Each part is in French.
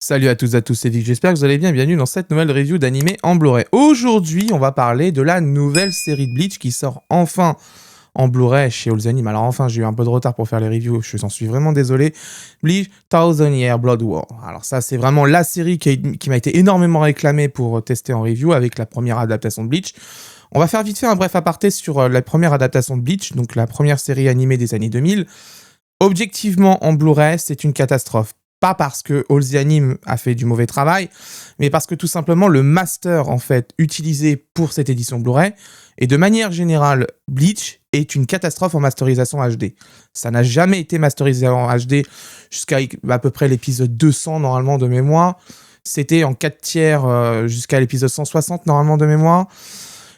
Salut à toutes et à tous, c'est Vic, j'espère que vous allez bien, bienvenue dans cette nouvelle review d'animé en Blu-ray. Aujourd'hui, on va parler de la nouvelle série de Bleach qui sort enfin en Blu-ray chez Allsanime. Alors enfin, j'ai eu un peu de retard pour faire les reviews, je s'en suis vraiment désolé. Bleach Thousand Year Blood War. Alors ça, c'est vraiment la série qui m'a été énormément réclamée pour tester en review avec la première adaptation de Bleach. On va faire vite fait un bref aparté sur la première adaptation de Bleach, donc la première série animée des années 2000. Objectivement, en Blu-ray, c'est une catastrophe. Pas parce que Allsanime a fait du mauvais travail, mais parce que tout simplement le master en fait utilisé pour cette édition Blu-ray et de manière générale Bleach est une catastrophe en masterisation HD. Ça n'a jamais été masterisé en HD jusqu'à à peu près l'épisode 200 normalement de mémoire. C'était en 4 tiers jusqu'à l'épisode 160 normalement de mémoire.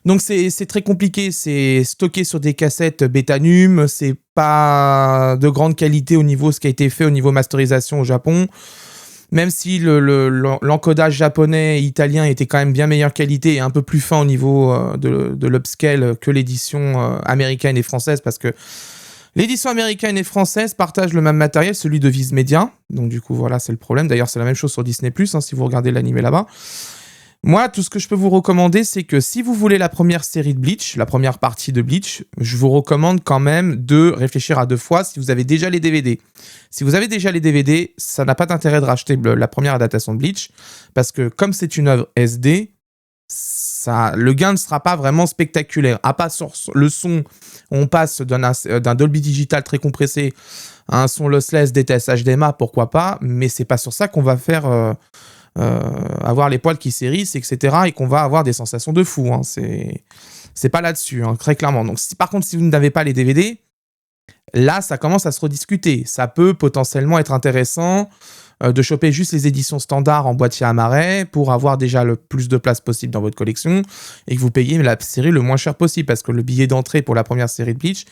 Donc c'est très compliqué, c'est stocké sur des cassettes Betanum, c'est pas de grande qualité au niveau ce qui a été fait au niveau masterisation au Japon. Même si l'encodage japonais et italien était quand même bien meilleure qualité et un peu plus fin au niveau de l'upscale que l'édition américaine et française, parce que l'édition américaine et française partagent le même matériel, celui de Viz Media. Donc du coup voilà, c'est le problème. D'ailleurs c'est la même chose sur Disney+, si vous regardez l'animé là-bas. Moi, tout ce que je peux vous recommander, c'est que si vous voulez la première série de Bleach, la première partie de Bleach, je vous recommande quand même de réfléchir à 2 fois si vous avez déjà les DVD. Si vous avez déjà les DVD, ça n'a pas d'intérêt de racheter la première adaptation de Bleach, parce que comme c'est une œuvre SD, le gain ne sera pas vraiment spectaculaire. À part sur le son, on passe d'un Dolby Digital très compressé à un son lossless DTS HDMI, pourquoi pas, mais c'est pas sur ça qu'on va faire... avoir les poils qui s'hérissent, etc. et qu'on va avoir des sensations de fou. Hein. C'est pas là-dessus, hein, très clairement. Donc, par contre, si vous n'avez pas les DVD, là, ça commence à se rediscuter. Ça peut potentiellement être intéressant de choper juste les éditions standards en boîtier à marais pour avoir déjà le plus de place possible dans votre collection et que vous payiez la série le moins cher possible, parce que le billet d'entrée pour la première série de Bleach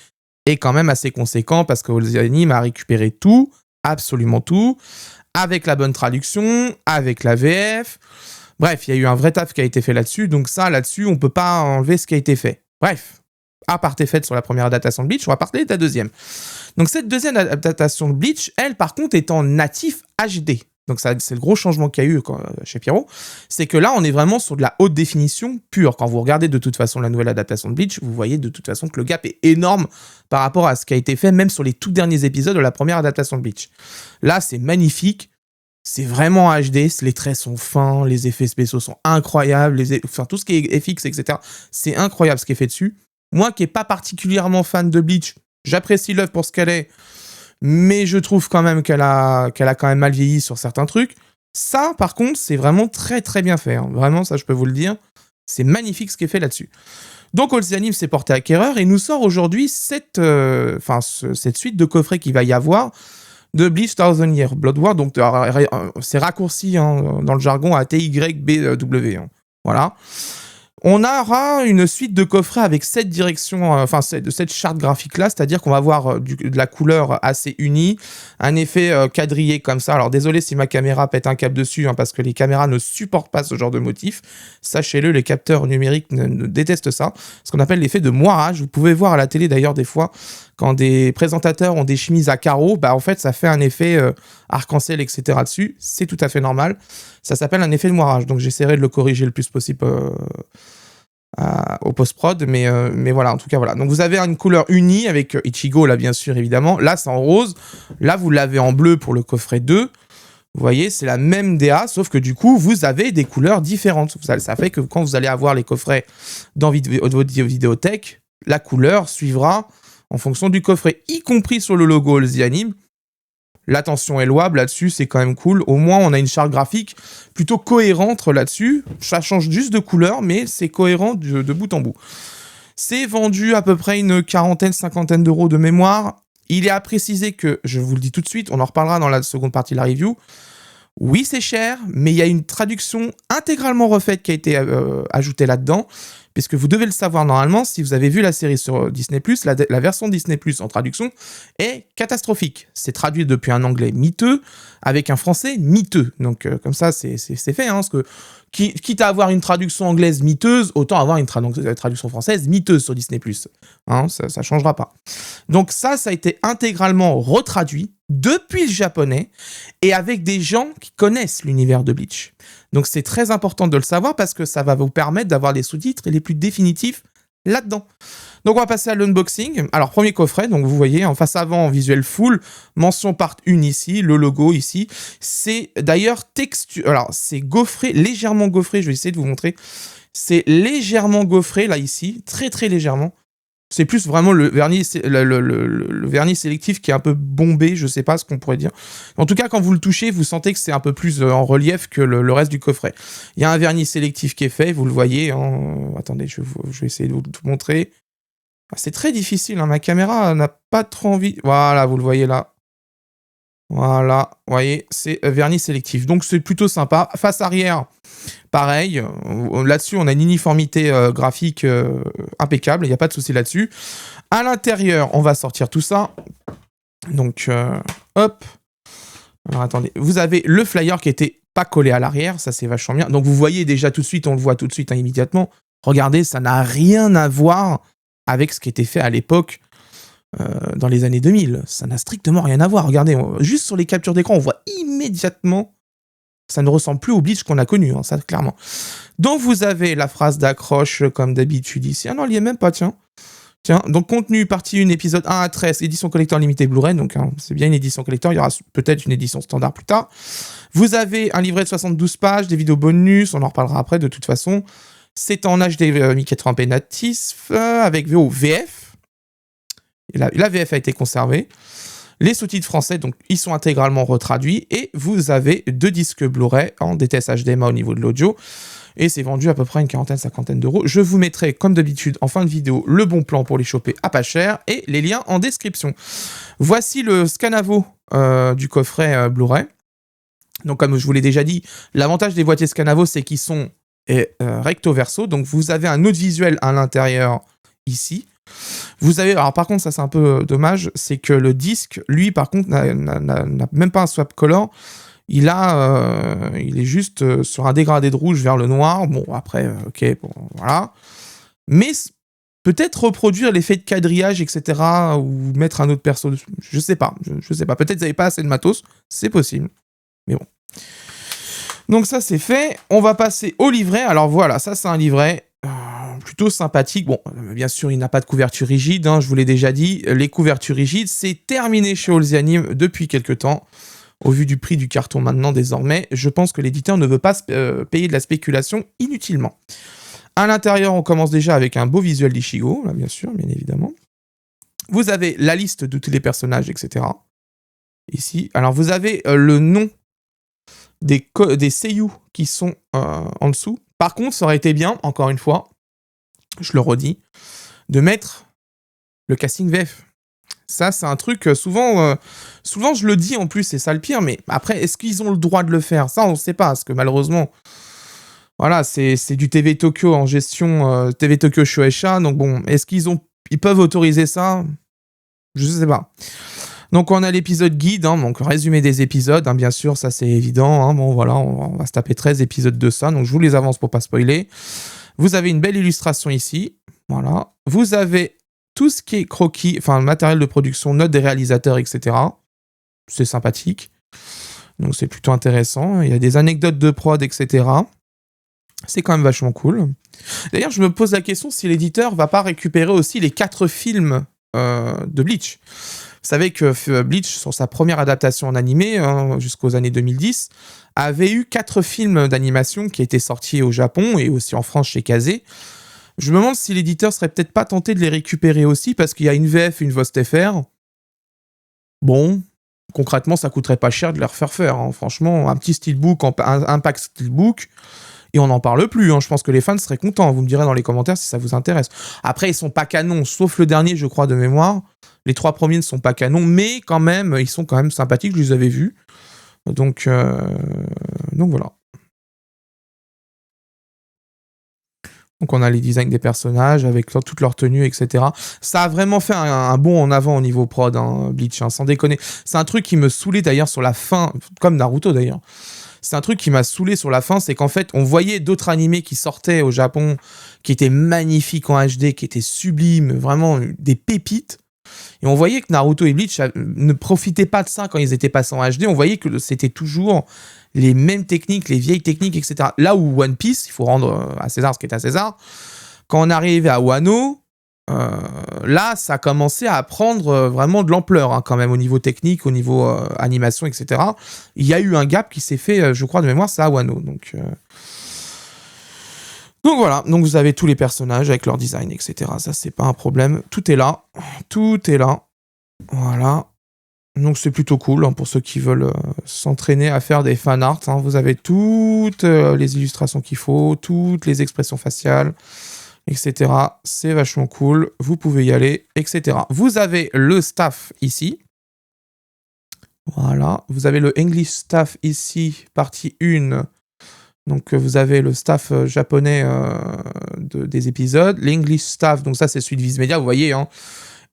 est quand même assez conséquent, parce que Allsanime a récupéré tout, absolument tout, avec la bonne traduction, avec la VF. Bref, il y a eu un vrai taf qui a été fait là-dessus, donc ça, là-dessus, on peut pas enlever ce qui a été fait. Bref, aparté fait sur la première adaptation de Bleach, on va parler de la deuxième. Donc cette deuxième adaptation de Bleach, elle, par contre, est en natif HD. Donc ça, c'est le gros changement qu'il y a eu chez Pierrot, c'est que là, on est vraiment sur de la haute définition pure. Quand vous regardez de toute façon la nouvelle adaptation de Bleach, vous voyez de toute façon que le gap est énorme par rapport à ce qui a été fait, même sur les tout derniers épisodes de la première adaptation de Bleach. Là, c'est magnifique, c'est vraiment HD, les traits sont fins, les effets spéciaux sont incroyables, enfin tout ce qui est FX, etc. C'est incroyable ce qui est fait dessus. Moi qui n'ai pas particulièrement fan de Bleach, j'apprécie l'œuvre pour ce qu'elle est, mais je trouve quand même qu'elle a quand même mal vieilli sur certains trucs. Ça, par contre, c'est vraiment très très bien fait. Hein. Vraiment, ça je peux vous le dire. C'est magnifique ce qui est fait là-dessus. Donc Allsanime s'est porté acquéreur et nous sort aujourd'hui cette suite de coffrets qu'il va y avoir de Bleach Thousand Year Blood War. Donc c'est raccourci hein, dans le jargon à TYBW. Hein. Voilà. On aura une suite de coffrets avec 7 directions, cette charte graphique-là, c'est-à-dire qu'on va avoir de la couleur assez unie, un effet quadrillé comme ça. Alors désolé si ma caméra pète un câble dessus, hein, parce que les caméras ne supportent pas ce genre de motif. Sachez-le, les capteurs numériques ne détestent ça. Ce qu'on appelle l'effet de moirage. Vous pouvez voir à la télé d'ailleurs des fois, quand des présentateurs ont des chemises à carreaux, bah en fait ça fait un effet arc-en-ciel, etc. dessus. C'est tout à fait normal. Ça s'appelle un effet de moirage. Donc j'essaierai de le corriger le plus possible au post-prod, mais voilà, en tout cas voilà. Donc vous avez une couleur unie avec Ichigo là bien sûr évidemment. Là c'est en rose. Là vous l'avez en bleu pour le coffret 2. Vous voyez, c'est la même DA, sauf que du coup, vous avez des couleurs différentes. Ça fait que quand vous allez avoir les coffrets dans votre vidéothèque, la couleur suivra en fonction du coffret, y compris sur le logo Allsanime. L'attention est louable là-dessus, c'est quand même cool. Au moins, on a une charte graphique plutôt cohérente là-dessus. Ça change juste de couleur, mais c'est cohérent de bout en bout. C'est vendu à peu près une cinquantaine d'euros de mémoire. Il est à préciser que, je vous le dis tout de suite, on en reparlera dans la seconde partie de la review. Oui, c'est cher, mais il y a une traduction intégralement refaite qui a été ajoutée là-dedans. Puisque vous devez le savoir normalement, si vous avez vu la série sur Disney+, la version Disney+, en traduction, est catastrophique. C'est traduit depuis un anglais miteux, avec un français miteux. Donc comme ça, c'est fait. Hein, parce que, quitte à avoir une traduction anglaise miteuse, autant avoir une traduction française miteuse sur Disney+. Hein, ça ne changera pas. Donc ça a été intégralement retraduit. depuis le japonais et avec des gens qui connaissent l'univers de Bleach. Donc c'est très important de le savoir parce que ça va vous permettre d'avoir les sous-titres les plus définitifs là-dedans. Donc on va passer à l'unboxing. Alors premier coffret, donc vous voyez en face avant en visuel full, mention part 1 ici, le logo ici. C'est d'ailleurs alors c'est gaufré, légèrement gaufré, je vais essayer de vous montrer. C'est légèrement gaufré là ici, très très légèrement. C'est plus vraiment le vernis, le vernis sélectif qui est un peu bombé, je sais pas ce qu'on pourrait dire. En tout cas, quand vous le touchez, vous sentez que c'est un peu plus en relief que le reste du coffret. Il y a un vernis sélectif qui est fait, vous le voyez. Attendez, je vais essayer de vous montrer. C'est très difficile, hein, ma caméra n'a pas trop envie. Voilà, vous le voyez là. Voilà, vous voyez, c'est vernis sélectif. Donc c'est plutôt sympa. Face arrière, pareil. Là-dessus, on a une uniformité graphique impeccable. Il n'y a pas de souci là-dessus. À l'intérieur, on va sortir tout ça. Donc, hop. Alors attendez, vous avez le flyer qui était pas collé à l'arrière. Ça, c'est vachement bien. Donc vous voyez déjà tout de suite, on le voit tout de suite, hein, immédiatement. Regardez, ça n'a rien à voir avec ce qui était fait à l'époque. Dans les années 2000, ça n'a strictement rien à voir. Regardez, juste sur les captures d'écran, on voit immédiatement, ça ne ressemble plus au Bleach qu'on a connu, hein, ça clairement. Donc vous avez la phrase d'accroche comme d'habitude ici. Ah non, il n'y est même pas, tiens. Tiens, donc contenu, partie 1, épisode 1 à 13, édition collector limitée Blu-ray, donc hein, c'est bien une édition collector, il y aura peut-être une édition standard plus tard. Vous avez un livret de 72 pages, des vidéos bonus, on en reparlera après de toute façon. C'est en HD 1080p natif, avec VO-VF. La VF a été conservée. Les sous-titres français, donc, ils sont intégralement retraduits. Et vous avez 2 disques Blu-ray en DTS HDMI au niveau de l'audio. Et c'est vendu à peu près une cinquantaine d'euros. Je vous mettrai, comme d'habitude, en fin de vidéo, le bon plan pour les choper à pas cher et les liens en description. Voici le Scanavo du coffret Blu-ray. Donc, comme je vous l'ai déjà dit, l'avantage des boîtiers Scanavo, c'est qu'ils sont recto-verso. Donc, vous avez un autre visuel à l'intérieur ici. Vous avez, alors par contre, ça c'est un peu dommage, c'est que le disque, lui, par contre, n'a même pas un swap color. Il est juste sur un dégradé de rouge vers le noir. Bon, après, ok, bon, voilà. Mais peut-être reproduire l'effet de quadrillage, etc., ou mettre un autre perso dessus. Je sais pas, je sais pas. Peut-être que vous n'avez pas assez de matos, c'est possible. Mais bon. Donc ça, c'est fait. On va passer au livret. Alors voilà, ça c'est un livret plutôt sympathique. Bon, bien sûr, il n'a pas de couverture rigide, hein, je vous l'ai déjà dit. Les couvertures rigides, c'est terminé chez All's depuis quelques temps. Au vu du prix du carton maintenant, désormais, je pense que l'éditeur ne veut pas payer de la spéculation inutilement. À l'intérieur, on commence déjà avec un beau visuel d'Ichigo, là, bien sûr, bien évidemment. Vous avez la liste de tous les personnages, etc. Ici. Alors, vous avez le nom des seiyuu qui sont en dessous. Par contre, ça aurait été bien, encore une fois, je le redis, de mettre le casting VF. Ça, c'est un truc, souvent je le dis en plus, c'est ça le pire, mais après, est-ce qu'ils ont le droit de le faire? Ça, on ne sait pas, parce que malheureusement, voilà, c'est du TV Tokyo en gestion, TV Tokyo Shueisha, donc bon, est-ce ils peuvent autoriser ça? Je ne sais pas. Donc on a l'épisode guide, hein, donc résumé des épisodes, hein, bien sûr, ça c'est évident, hein, bon voilà, on va se taper 13 épisodes de ça, donc je vous les avance pour pas spoiler. Vous avez une belle illustration ici, voilà. Vous avez tout ce qui est croquis, enfin matériel de production, notes des réalisateurs, etc. C'est sympathique, donc c'est plutôt intéressant. Il y a des anecdotes de prod, etc. C'est quand même vachement cool. D'ailleurs, je me pose la question si l'éditeur va pas récupérer aussi les 4 films de Bleach. Vous savez que Bleach, sur sa première adaptation en animé, hein, jusqu'aux années 2010, avait eu 4 films d'animation qui étaient sortis au Japon et aussi en France chez Kazé. Je me demande si l'éditeur serait peut-être pas tenté de les récupérer aussi, parce qu'il y a une VF et une VOST-FR. Bon, concrètement, ça coûterait pas cher de les refaire faire. Hein. Franchement, un petit steelbook, un pack steelbook, et on n'en parle plus. Hein. Je pense que les fans seraient contents. Vous me direz dans les commentaires si ça vous intéresse. Après, ils sont pas canons, sauf le dernier, je crois, de mémoire. Les 3 premiers ne sont pas canons, mais quand même, ils sont quand même sympathiques, je les avais vus. Donc voilà. Donc on a les designs des personnages avec toute leur tenue, etc. Ça a vraiment fait un bond en avant au niveau prod, hein, Bleach, hein, sans déconner. C'est un truc qui me saoulait d'ailleurs sur la fin, comme Naruto d'ailleurs. C'est un truc qui m'a saoulé sur la fin, c'est qu'en fait, on voyait d'autres animés qui sortaient au Japon, qui étaient magnifiques en HD, qui étaient sublimes, vraiment des pépites. Et on voyait que Naruto et Bleach ne profitaient pas de ça quand ils étaient passés en HD. On voyait que c'était toujours les mêmes techniques, les vieilles techniques, etc. Là où One Piece, il faut rendre à César ce qui est à César, quand on arrivait à Wano, là, ça a commencé à prendre vraiment de l'ampleur, hein, quand même, au niveau technique, au niveau animation, etc. Il y a eu un gap qui s'est fait, je crois, de mémoire, c'est à Wano. Donc voilà, donc vous avez tous les personnages avec leur design, etc. Ça, c'est pas un problème. Tout est là. Tout est là. Voilà. Donc c'est plutôt cool, hein, pour ceux qui veulent s'entraîner à faire des fan art. Hein. Vous avez toutes les illustrations qu'il faut, toutes les expressions faciales, etc. C'est vachement cool. Vous pouvez y aller, etc. Vous avez le staff ici. Voilà. Vous avez le English staff ici, partie 1. Donc vous avez le staff japonais des épisodes. L'English staff, donc ça c'est celui de Viz Media, vous voyez, hein.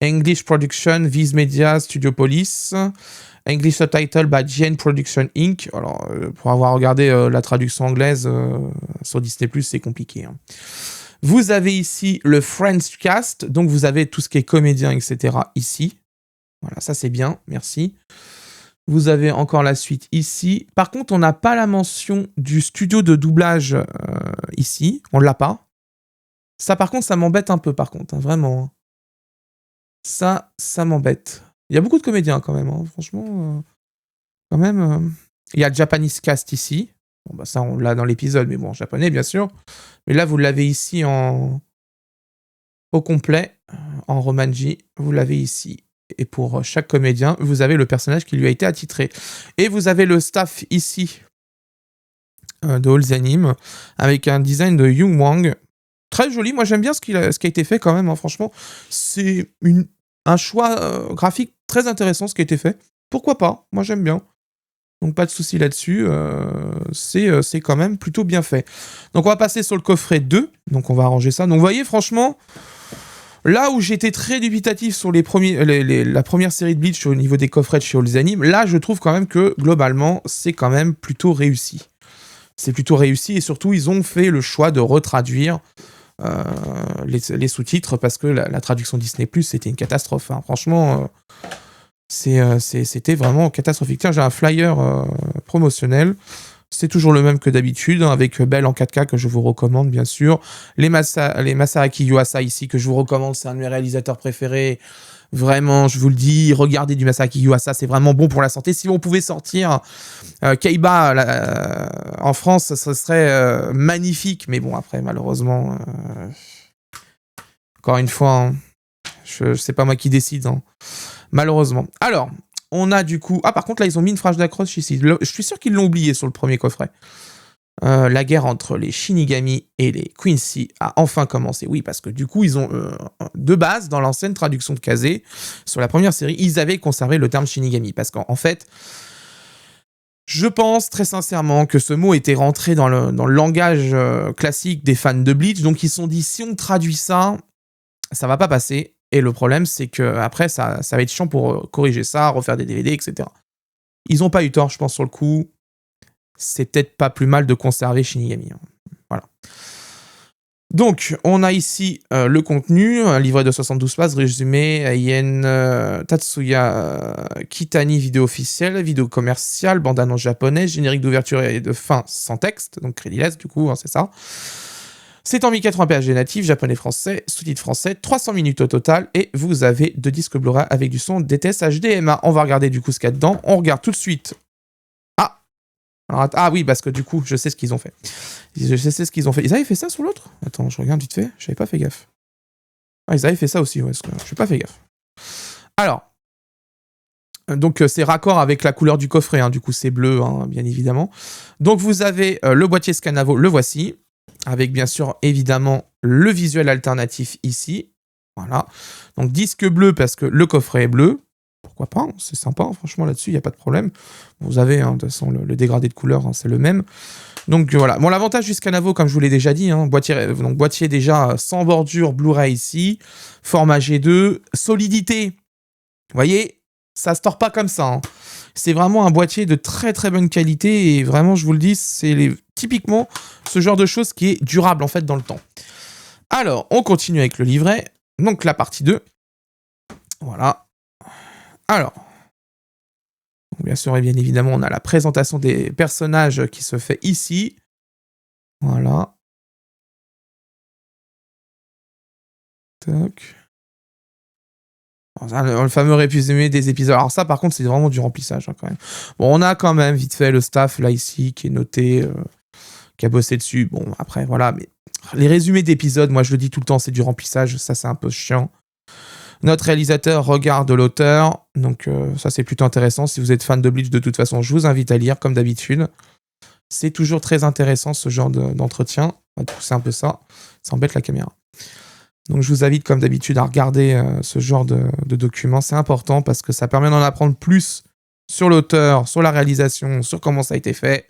English Production, Viz Media, Studio Police. English Subtitle by GN Production Inc. Alors, pour avoir regardé la traduction anglaise sur Disney+, c'est compliqué. Hein. Vous avez ici le French Cast, donc vous avez tout ce qui est comédien, etc. ici. Voilà, ça c'est bien, merci. Vous avez encore la suite ici. Par contre, on n'a pas la mention du studio de doublage ici. On ne l'a pas. Ça, par contre, ça m'embête un peu, par contre. Hein, vraiment. Ça m'embête. Il y a beaucoup de comédiens, quand même. Hein, franchement, quand même. Il y a le Japanese Cast ici. Bon, bah ça, on l'a dans l'épisode, mais bon, en japonais, bien sûr. Mais là, vous l'avez ici au complet, en Romanji. Vous l'avez ici. Et pour chaque comédien, vous avez le personnage qui lui a été attitré. Et vous avez le staff ici de All the Anime, avec un design de Young Wang. Très joli, moi j'aime bien ce qui a été fait quand même, hein, franchement. C'est un choix graphique très intéressant ce qui a été fait. Pourquoi pas, moi j'aime bien. Donc pas de souci là-dessus, c'est quand même plutôt bien fait. Donc on va passer sur le coffret 2, donc on va arranger ça. Donc vous voyez, franchement... Là où j'étais très dubitatif sur la première série de Bleach au niveau des coffrets de chez All the Anime, là je trouve quand même que globalement c'est quand même plutôt réussi. C'est plutôt réussi et surtout ils ont fait le choix de retraduire les sous-titres parce que la traduction Disney+, c'était une catastrophe. Hein. Franchement, c'était vraiment catastrophique. Tiens, j'ai un flyer promotionnel. C'est toujours le même que d'habitude, hein, avec Belle en 4K que je vous recommande, bien sûr. Les Masaaki Yuasa ici que je vous recommande, c'est un de mes réalisateurs préférés. Vraiment, je vous le dis, regardez du Masaaki Yuasa, c'est vraiment bon pour la santé. Si on pouvait sortir Kaiba en France, ce serait magnifique. Mais bon, après, malheureusement, encore une fois, hein, c'est pas moi qui décide, hein, malheureusement. Alors... On a du coup... Ah, par contre, là, ils ont mis une phrase d'accroche ici. Je suis sûr qu'ils l'ont oublié sur le premier coffret. La guerre entre les Shinigami et les Quincy a enfin commencé. Oui, parce que du coup, ils ont... de base, dans l'ancienne traduction de Kazé, sur la première série, ils avaient conservé le terme Shinigami. Parce qu'en fait, je pense très sincèrement que ce mot était rentré dans le langage classique des fans de Bleach. Donc, ils se sont dit, si on traduit ça, ça va pas passer. Et le problème, c'est qu'après, ça va être chiant pour corriger ça, refaire des DVD, etc. Ils n'ont pas eu tort, je pense, sur le coup. C'est peut-être pas plus mal de conserver Shinigami. Hein. Voilà. Donc, on a ici le contenu, un livret de 72 pages, résumé, Yen Tatsuya Kitani, vidéo officielle, vidéo commerciale, bande-annonce japonaise, générique d'ouverture et de fin sans texte, donc crédiless, du coup, hein, c'est ça. C'est en 1080p HD natif, japonais-français, sous-titres français, 300 minutes au total, et vous avez 2 disques Blu-ray avec du son DTS HDMA. On va regarder du coup ce qu'il y a dedans. On regarde tout de suite. Ah alors, oui, parce que du coup, je sais ce qu'ils ont fait. Je sais ce qu'ils ont fait. Ils avaient fait ça sur l'autre? Attends, je regarde vite fait. J'avais pas fait gaffe. Ah, ils avaient fait ça aussi, ouais, je n'ai pas fait gaffe. Alors, donc c'est raccord avec la couleur du coffret, hein, du coup c'est bleu, hein, bien évidemment. Donc vous avez le boîtier Scanavo, le voici. Avec bien sûr, évidemment, le visuel alternatif ici. Voilà. Donc, disque bleu parce que le coffret est bleu. Pourquoi pas, c'est sympa, hein, franchement, là-dessus, il n'y a pas de problème. Vous avez, hein, de toute façon, le dégradé de couleur, hein, c'est le même. Donc, voilà. Bon, l'avantage du Scanavo, comme je vous l'ai déjà dit, hein, boîtier déjà sans bordure, Blu-ray ici, format G2, solidité. Vous voyez, ça se tord pas comme ça. Hein. C'est vraiment un boîtier de très très bonne qualité et vraiment, je vous le dis, c'est typiquement ce genre de choses qui est durable en fait dans le temps. Alors, on continue avec le livret. Donc la partie 2. Voilà. Alors, bien sûr et bien évidemment, on a la présentation des personnages qui se fait ici. Voilà. Tac. Alors ça, le fameux résumé des épisodes. Alors ça, par contre, c'est vraiment du remplissage, hein, quand même. Bon, on a quand même vite fait le staff, là, ici, qui est noté, qui a bossé dessus. Bon, après, voilà, mais les résumés d'épisodes, moi, je le dis tout le temps, c'est du remplissage. Ça, c'est un peu chiant. Notre réalisateur regarde l'auteur, donc ça, c'est plutôt intéressant. Si vous êtes fan de Bleach, de toute façon, je vous invite à lire, comme d'habitude. C'est toujours très intéressant, ce genre d'entretien. On va pousser un peu ça. Ça embête la caméra. Donc je vous invite comme d'habitude à regarder ce genre de documents. C'est important parce que ça permet d'en apprendre plus sur l'auteur, sur la réalisation, sur comment ça a été fait.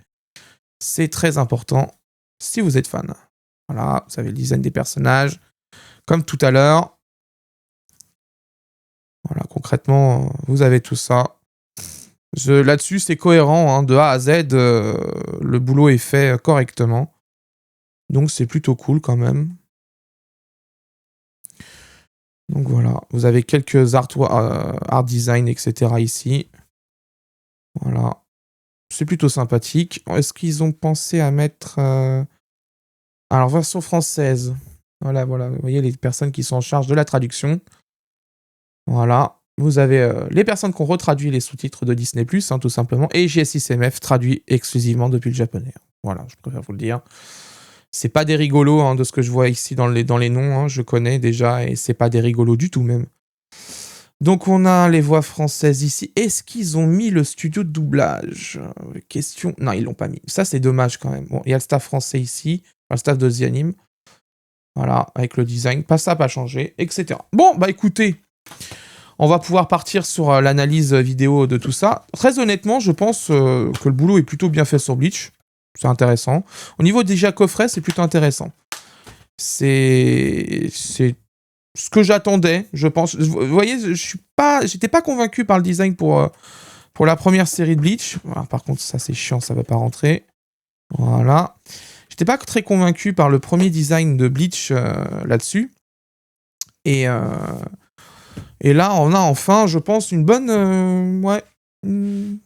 C'est très important si vous êtes fan. Voilà, vous avez le design des personnages. Comme tout à l'heure. Voilà, concrètement, vous avez tout ça. Là-dessus, c'est cohérent, hein, de A à Z. Le boulot est fait correctement. Donc c'est plutôt cool quand même. Donc voilà, vous avez quelques art design, etc. ici. Voilà. C'est plutôt sympathique. Est-ce qu'ils ont pensé à mettre... Alors, version française. Voilà. Vous voyez les personnes qui sont en charge de la traduction. Voilà. Vous avez les personnes qui ont retraduit les sous-titres de Disney+, hein, tout simplement. Et GSI-CMF traduit exclusivement depuis le japonais. Voilà, je préfère vous le dire. C'est pas des rigolos, hein, de ce que je vois ici dans les noms, hein, je connais déjà, et c'est pas des rigolos du tout même. Donc on a les voix françaises ici. Est-ce qu'ils ont mis le studio de doublage? Question... Non, ils l'ont pas mis. Ça, c'est dommage quand même. Bon, il y a le staff français ici, le staff de The Anime. Voilà, avec le design. Pas ça, pas changé, etc. Bon, bah écoutez, on va pouvoir partir sur l'analyse vidéo de tout ça. Très honnêtement, je pense que le boulot est plutôt bien fait sur Bleach. C'est intéressant. Au niveau déjà coffret, c'est plutôt intéressant. C'est ce que j'attendais, je pense. Vous voyez, j'étais pas convaincu par le design pour la première série de Bleach. Alors, par contre, ça c'est chiant, ça va pas rentrer. Voilà. J'étais pas très convaincu par le premier design de Bleach là-dessus. Et là, on a enfin, je pense, une bonne... ouais.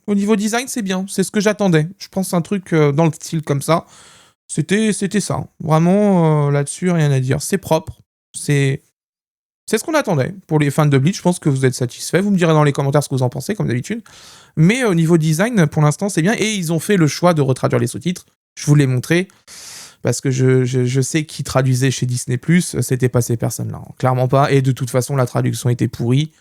Au niveau design, c'est bien. C'est ce que j'attendais. Je pense un truc dans le style comme ça. C'était ça. Vraiment, là-dessus, rien à dire. C'est propre. C'est ce qu'on attendait. Pour les fans de Bleach, je pense que vous êtes satisfaits. Vous me direz dans les commentaires ce que vous en pensez, comme d'habitude. Mais au niveau design, pour l'instant, c'est bien. Et ils ont fait le choix de retraduire les sous-titres. Je vous l'ai montré. Parce que je sais qui traduisait chez Disney+, c'était pas ces personnes-là. Clairement pas. Et de toute façon, la traduction était pourrie.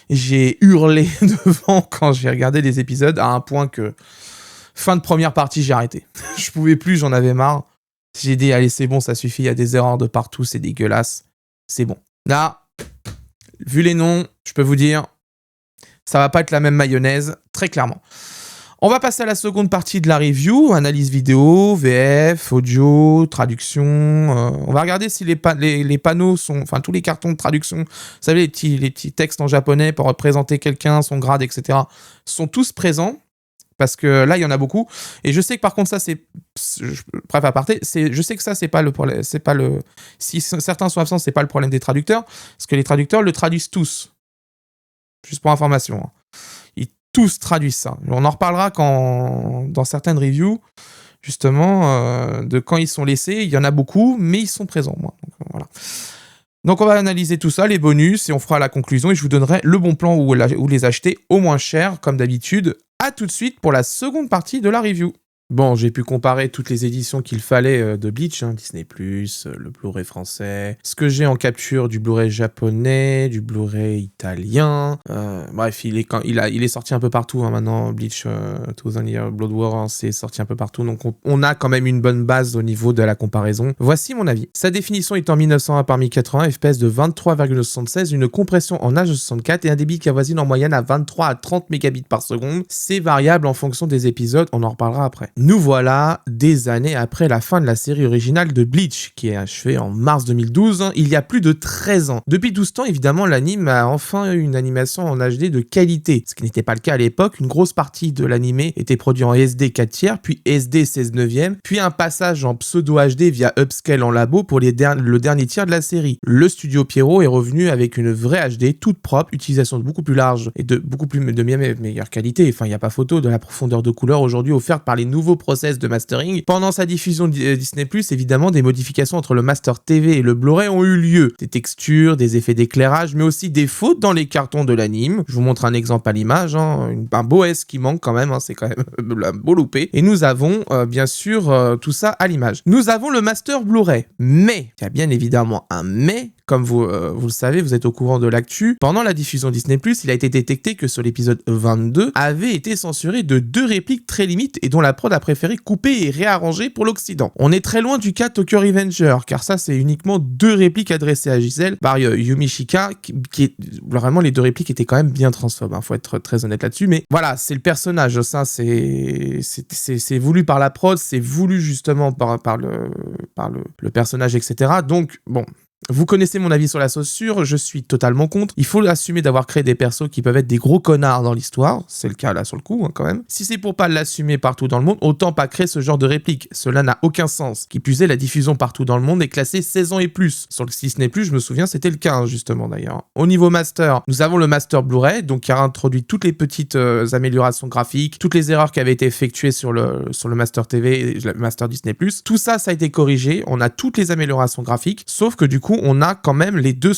J'ai hurlé devant quand j'ai regardé les épisodes, à un point que... Fin de première partie, j'ai arrêté. Je pouvais plus, j'en avais marre. J'ai dit, allez, c'est bon, ça suffit, il y a des erreurs de partout, c'est dégueulasse. C'est bon. Là, vu les noms, je peux vous dire, ça va pas être la même mayonnaise, très clairement. On va passer à la seconde partie de la review, analyse vidéo, VF, audio, traduction. On va regarder si les panneaux sont... Enfin, tous les cartons de traduction, vous savez, les petits textes en japonais pour représenter quelqu'un, son grade, etc., sont tous présents. Parce que là, il y en a beaucoup. Et je sais que par contre, ça, c'est... Bref, à parté, je sais que ça, c'est pas le problème. C'est pas le... Si certains sont absents, c'est pas le problème des traducteurs. Parce que les traducteurs le traduisent tous. Juste pour information. Hein. Ils tous traduisent ça. On en reparlera dans certaines reviews, justement, de quand ils sont laissés. Il y en a beaucoup, mais ils sont présents. Moi. Donc, voilà. Donc on va analyser tout ça, les bonus, et on fera la conclusion, et je vous donnerai le bon plan où les acheter au moins cher, comme d'habitude. A tout de suite pour la seconde partie de la review. Bon, j'ai pu comparer toutes les éditions qu'il fallait de Bleach, hein, Disney+, le Blu-ray français, ce que j'ai en capture du Blu-ray japonais, du Blu-ray italien. Bref, il est sorti un peu partout, hein, maintenant, Bleach, Thousand Year Blood War, hein, c'est sorti un peu partout, donc on a quand même une bonne base au niveau de la comparaison. Voici mon avis. Sa définition est en 1920 par 1080, FPS de 23,76, une compression en H264 et un débit qui avoisine en moyenne à 23 à 30 mégabits par seconde. C'est variable en fonction des épisodes, on en reparlera après. Nous voilà des années après la fin de la série originale de Bleach, qui est achevée en mars 2012, il y a plus de 13 ans. Depuis tout ce temps, évidemment, l'anime a enfin eu une animation en HD de qualité, ce qui n'était pas le cas à l'époque. Une grosse partie de l'animé était produit en SD 4 tiers, puis SD 16 neuvième, puis un passage en pseudo HD via upscale en labo pour le dernier tiers de la série. Le studio Pierrot est revenu avec une vraie HD toute propre, utilisation de beaucoup plus large et de meilleure qualité. Enfin, il n'y a pas photo de la profondeur de couleur aujourd'hui offerte par les nouveaux process de mastering. Pendant sa diffusion Disney+, évidemment, des modifications entre le Master TV et le Blu-ray ont eu lieu. Des textures, des effets d'éclairage, mais aussi des fautes dans les cartons de l'anime. Je vous montre un exemple à l'image, un beau S qui manque quand même, c'est quand même un beau loupé. Et nous avons, bien sûr, tout ça à l'image. Nous avons le Master Blu-ray, mais, il y a bien évidemment un mais. Comme vous le savez, vous êtes au courant de l'actu. Pendant la diffusion Disney+, il a été détecté que sur l'épisode 22, avait été censuré de 2 répliques très limites et dont la prod a préféré couper et réarranger pour l'Occident. On est très loin du cas Tokyo Revenger, car ça, c'est uniquement 2 répliques adressées à Giselle par Yumi Shika, qui est... Vraiment, les 2 répliques étaient quand même bien transphobes, faut être très honnête là-dessus, mais voilà, c'est le personnage, ça, c'est voulu par la prod, c'est voulu justement par le personnage, etc. Donc, bon... Vous connaissez mon avis sur la censure, je suis totalement contre. Il faut assumer d'avoir créé des persos qui peuvent être des gros connards dans l'histoire, c'est le cas là sur le coup quand même. Si c'est pour pas l'assumer partout dans le monde, autant pas créer ce genre de réplique, cela n'a aucun sens. Qui plus est, la diffusion partout dans le monde est classée 16 ans et plus. Sur le Disney+, je me souviens, c'était le cas justement d'ailleurs. Au niveau master, nous avons le master Blu-ray, donc qui a introduit toutes les petites améliorations graphiques, toutes les erreurs qui avaient été effectuées sur le master TV et le master Disney+. Tout ça, ça a été corrigé, on a toutes les améliorations graphiques, sauf que du coup, on a quand même les 2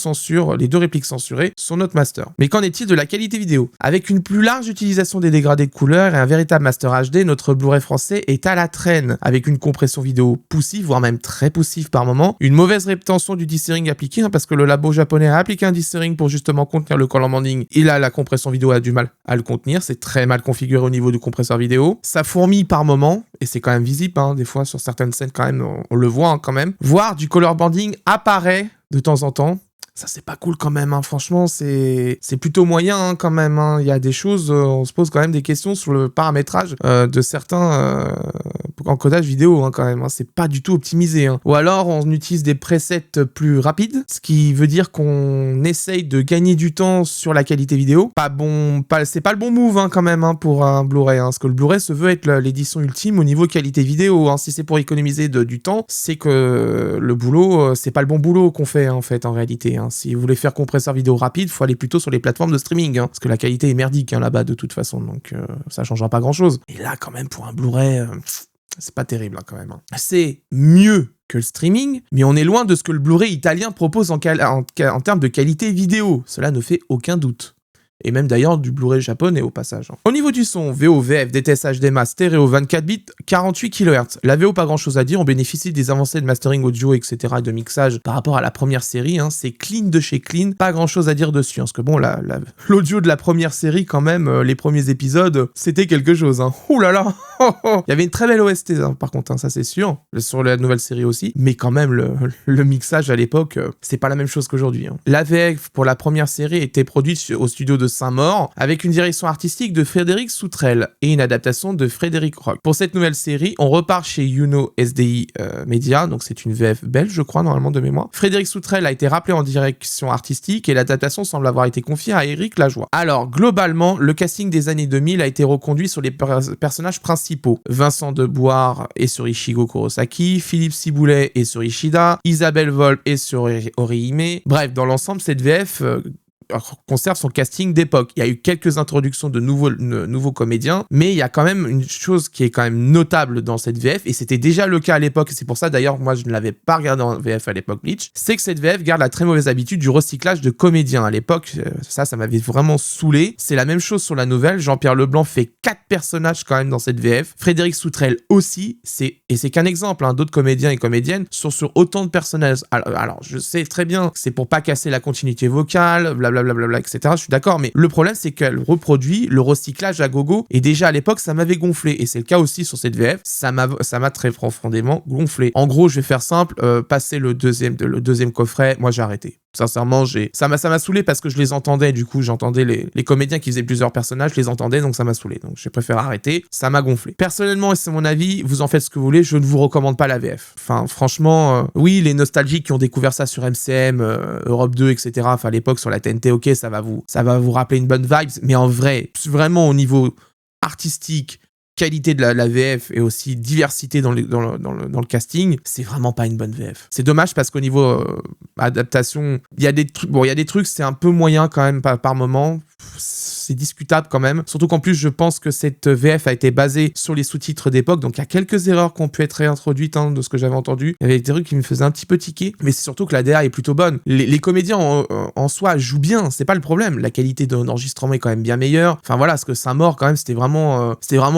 répliques censurées sur notre master. Mais qu'en est-il de la qualité vidéo? Avec une plus large utilisation des dégradés de couleurs et un véritable master HD, notre Blu-ray français est à la traîne, avec une compression vidéo poussive, voire même très poussive par moment, une mauvaise rétention du dithering appliqué, parce que le labo japonais a appliqué un dithering pour justement contenir le color banding, et là la compression vidéo a du mal à le contenir, c'est très mal configuré au niveau du compresseur vidéo, ça fourmille par moment, et c'est quand même visible, des fois sur certaines scènes quand même, on le voit quand même, voire du color banding apparaît de temps en temps. Ça, c'est pas cool quand même, franchement, c'est plutôt moyen quand même. Il y a des choses, on se pose quand même des questions sur le paramétrage de certains encodages vidéo quand même. C'est pas du tout optimisé. Ou alors, on utilise des presets plus rapides, ce qui veut dire qu'on essaye de gagner du temps sur la qualité vidéo. C'est pas le bon move quand même pour un Blu-ray. Parce que le Blu-ray se veut être l'édition ultime au niveau qualité vidéo. Si c'est pour économiser du temps, c'est que le boulot, c'est pas le bon boulot qu'on fait en réalité. Si vous voulez faire compresseur vidéo rapide, il faut aller plutôt sur les plateformes de streaming, parce que la qualité est merdique là-bas de toute façon, donc ça changera pas grand-chose. Et là, quand même, pour un Blu-ray, c'est pas terrible quand même. C'est mieux que le streaming, mais on est loin de ce que le Blu-ray italien propose en termes de qualité vidéo. Cela ne fait aucun doute. Et même d'ailleurs du Blu-ray japonais au passage. Au niveau du son, VO, VF, DTS, HDMI, stéréo, 24 bits, 48 kHz. La VO, pas grand chose à dire, on bénéficie des avancées de mastering audio, etc. et de mixage par rapport à la première série. C'est clean de chez clean, pas grand chose à dire dessus. Parce que bon, l'audio de la première série, quand même, les premiers épisodes, c'était quelque chose. Ouh là là. Il y avait une très belle OST, par contre, ça c'est sûr. Sur la nouvelle série aussi. Mais quand même, le mixage à l'époque, c'est pas la même chose qu'aujourd'hui. La VF pour la première série était produite au studio de Saint-Maur, avec une direction artistique de Frédéric Soutrel et une adaptation de Frédéric Roch. Pour cette nouvelle série, on repart chez Youno SDI Media, donc c'est une VF belge, je crois, normalement de mémoire. Frédéric Soutrel a été rappelé en direction artistique et l'adaptation semble avoir été confiée à Éric Lajoie. Alors, globalement, le casting des années 2000 a été reconduit sur les personnages principaux. Vincent Deboire est sur Ichigo Kurosaki, Philippe Siboulet est sur Ishida, Isabelle Volpe est sur Orihime. Bref, dans l'ensemble, cette VF conserve son casting d'époque. Il y a eu quelques introductions de nouveaux comédiens, mais il y a quand même une chose qui est quand même notable dans cette VF, et c'était déjà le cas à l'époque, et c'est pour ça d'ailleurs moi je ne l'avais pas regardé en VF à l'époque Bleach, c'est que cette VF garde la très mauvaise habitude du recyclage de comédiens. À l'époque, ça m'avait vraiment saoulé. C'est la même chose sur la nouvelle. Jean-Pierre Leblanc fait 4 personnages quand même dans cette VF. Frédéric Soutrel aussi, et c'est qu'un exemple, d'autres comédiens et comédiennes sont sur autant de personnages. Alors je sais très bien que c'est pour pas casser la continuité vocale, blablabla, etc. Je suis d'accord, mais le problème, c'est qu'elle reproduit le recyclage à gogo, et déjà à l'époque, ça m'avait gonflé, et c'est le cas aussi sur cette VF, ça m'a très profondément gonflé. En gros, je vais faire simple, passer le deuxième coffret, moi j'ai arrêté. Sincèrement, ça m'a saoulé parce que je les entendais, du coup, j'entendais les comédiens qui faisaient plusieurs personnages, je les entendais, donc ça m'a saoulé. Donc j'ai préféré arrêter, ça m'a gonflé. Personnellement, et c'est mon avis, vous en faites ce que vous voulez, je ne vous recommande pas la VF. Enfin, franchement, oui, les nostalgiques qui ont découvert ça sur MCM, Europe 2, etc., enfin à l'époque sur la TNT, ok, ça va vous rappeler une bonne vibe, mais en vrai, vraiment au niveau artistique, qualité de la VF et aussi diversité dans le casting, c'est vraiment pas une bonne VF. C'est dommage parce qu'au niveau adaptation, il y a des trucs, c'est un peu moyen quand même par moment. C'est discutable quand même. Surtout qu'en plus, je pense que cette VF a été basée sur les sous-titres d'époque, donc il y a quelques erreurs qui ont pu être réintroduites de ce que j'avais entendu. Il y avait des trucs qui me faisaient un petit peu tiquer, mais c'est surtout que la DA est plutôt bonne. Les comédiens en soi jouent bien, c'est pas le problème. La qualité d'enregistrement est quand même bien meilleure. Enfin voilà, parce que Saint-Maur quand même, c'était vraiment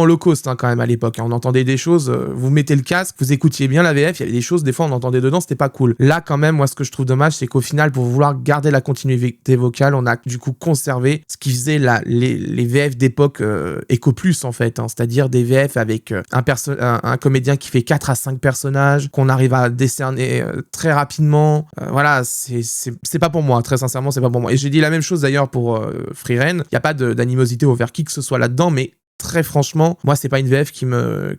low cost quand même à l'époque. On entendait des choses, vous mettez le casque, vous écoutiez bien la VF, il y avait des choses, des fois on entendait dedans, c'était pas cool. Là quand même, moi ce que je trouve dommage, c'est qu'au final, pour vouloir garder la continuité vocale, on a du coup conservé ce qui faisait les VF d'époque Eco Plus en fait, c'est-à-dire des VF avec un comédien qui fait 4 à 5 personnages, qu'on arrive à décerner très rapidement. Voilà, c'est pas pour moi, très sincèrement, c'est pas pour moi. Et j'ai dit la même chose d'ailleurs pour Free Ren, il n'y a pas d'animosité envers qui que ce soit là-dedans, mais très franchement, moi c'est pas une VF qui me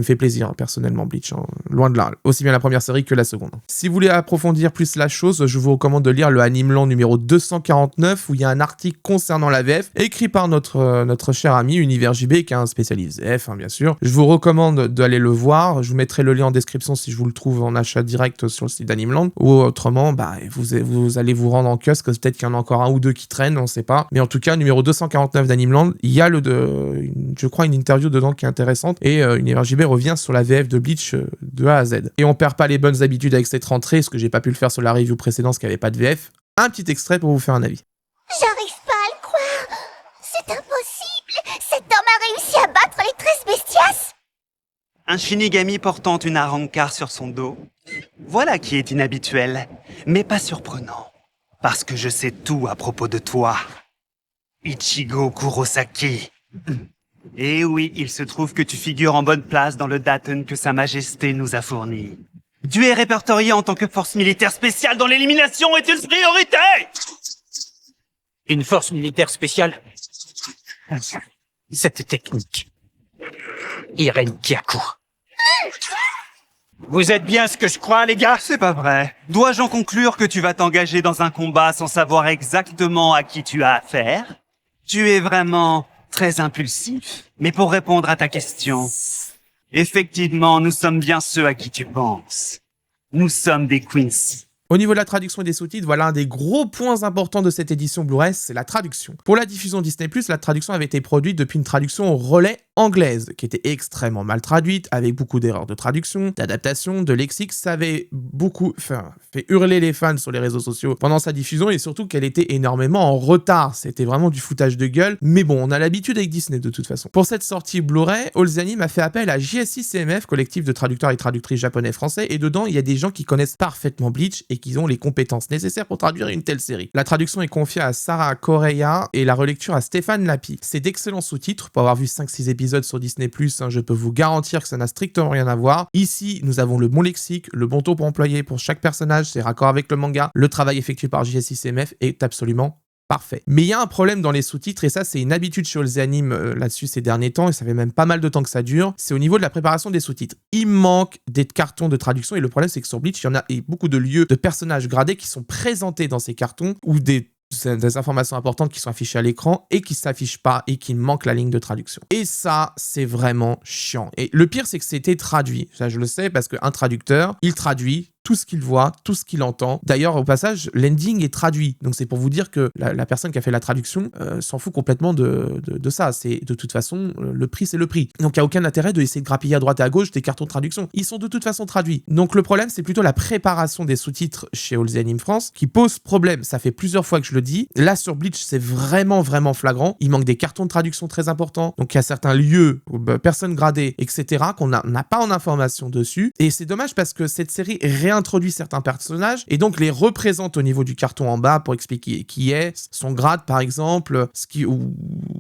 fait plaisir personnellement, Bleach, loin de là, aussi bien la première série que la seconde. Si vous voulez approfondir plus la chose, je vous recommande de lire le Animeland numéro 249 où il y a un article concernant la VF écrit par notre cher ami Univers JB qui est un spécialiste VF bien sûr. Je vous recommande d'aller le voir, je vous mettrai le lien en description si je vous le trouve en achat direct sur le site d'Animeland, ou autrement vous allez vous rendre en kiosque, peut-être qu'il y en a encore un ou deux qui traînent, on sait pas, mais en tout cas numéro 249 d'Animeland, il y a je crois une interview dedans qui est intéressante et Univers JB revient sur la VF de Bleach de A à Z. Et on perd pas les bonnes habitudes avec cette rentrée, parce que j'ai pas pu le faire sur la review précédente parce qu'il n'y avait pas de VF. Un petit extrait pour vous faire un avis. J'arrive pas à le croire. C'est impossible. Cet homme a réussi à battre les 13 bestias. Un Shinigami portant une Arrancar sur son dos. Voilà qui est inhabituel, mais pas surprenant. Parce que je sais tout à propos de toi. Ichigo Kurosaki. Et oui, il se trouve que tu figures en bonne place dans le daten que Sa Majesté nous a fourni. Tu es répertorié en tant que force militaire spéciale dont l'élimination est une priorité! Une force militaire spéciale? Cette technique. Irene Kyaku. Vous êtes bien ce que je crois, les gars? C'est pas vrai. Dois-je en conclure que tu vas t'engager dans un combat sans savoir exactement à qui tu as affaire? Tu es vraiment très impulsif. Mais pour répondre à ta question, effectivement, nous sommes bien ceux à qui tu penses. Nous sommes des Quincy. Au niveau de la traduction et des sous-titres, voilà un des gros points importants de cette édition Blu-ray, c'est la traduction. Pour la diffusion Disney+, la traduction avait été produite depuis une traduction au relais anglaise, qui était extrêmement mal traduite, avec beaucoup d'erreurs de traduction, d'adaptation, de lexique. Ça avait fait hurler les fans sur les réseaux sociaux pendant sa diffusion, et surtout qu'elle était énormément en retard. C'était vraiment du foutage de gueule, mais bon, on a l'habitude avec Disney de toute façon. Pour cette sortie Blu-ray, All the Anime a fait appel à JSI CMF, collectif de traducteurs et traductrices japonais-français, et dedans, il y a des gens qui connaissent parfaitement Bleach et qui ont les compétences nécessaires pour traduire une telle série. La traduction est confiée à Sarah Correia et la relecture à Stéphane Lapi. C'est d'excellents sous-titres. Pour avoir vu 5-6 épisodes sur Disney+, je peux vous garantir que ça n'a strictement rien à voir. Ici, nous avons le bon lexique, le bon ton pour employer pour chaque personnage, c'est raccord avec le manga. Le travail effectué par JSI CMF est absolument parfait. Mais il y a un problème dans les sous-titres, et ça c'est une habitude chez All the Anime là-dessus ces derniers temps, et ça fait même pas mal de temps que ça dure, c'est au niveau de la préparation des sous-titres. Il manque des cartons de traduction, et le problème c'est que sur Bleach, il y en a beaucoup de lieux de personnages gradés qui sont présentés dans ces cartons, ou des informations importantes qui sont affichées à l'écran et qui s'affichent pas et qui manquent la ligne de traduction. Et ça, c'est vraiment chiant. Et le pire, c'est que c'était traduit. Ça, je le sais parce qu'un traducteur, il traduit tout ce qu'il voit, tout ce qu'il entend. D'ailleurs, au passage, l'ending est traduit. Donc, c'est pour vous dire que la personne qui a fait la traduction s'en fout complètement de ça. C'est de toute façon, le prix, c'est le prix. Donc, il n'y a aucun intérêt de essayer de grappiller à droite et à gauche des cartons de traduction. Ils sont de toute façon traduits. Donc, le problème, c'est plutôt la préparation des sous-titres chez All the Anime France qui pose problème. Ça fait plusieurs fois que je le dis. Là, sur Bleach, c'est vraiment, vraiment flagrant. Il manque des cartons de traduction très importants. Donc, il y a certains lieux, personnes gradées, etc., qu'on n'a pas en information dessus. Et c'est dommage parce que cette série réintroduit certains personnages et donc les représente au niveau du carton en bas pour expliquer qui est, son grade par exemple, ou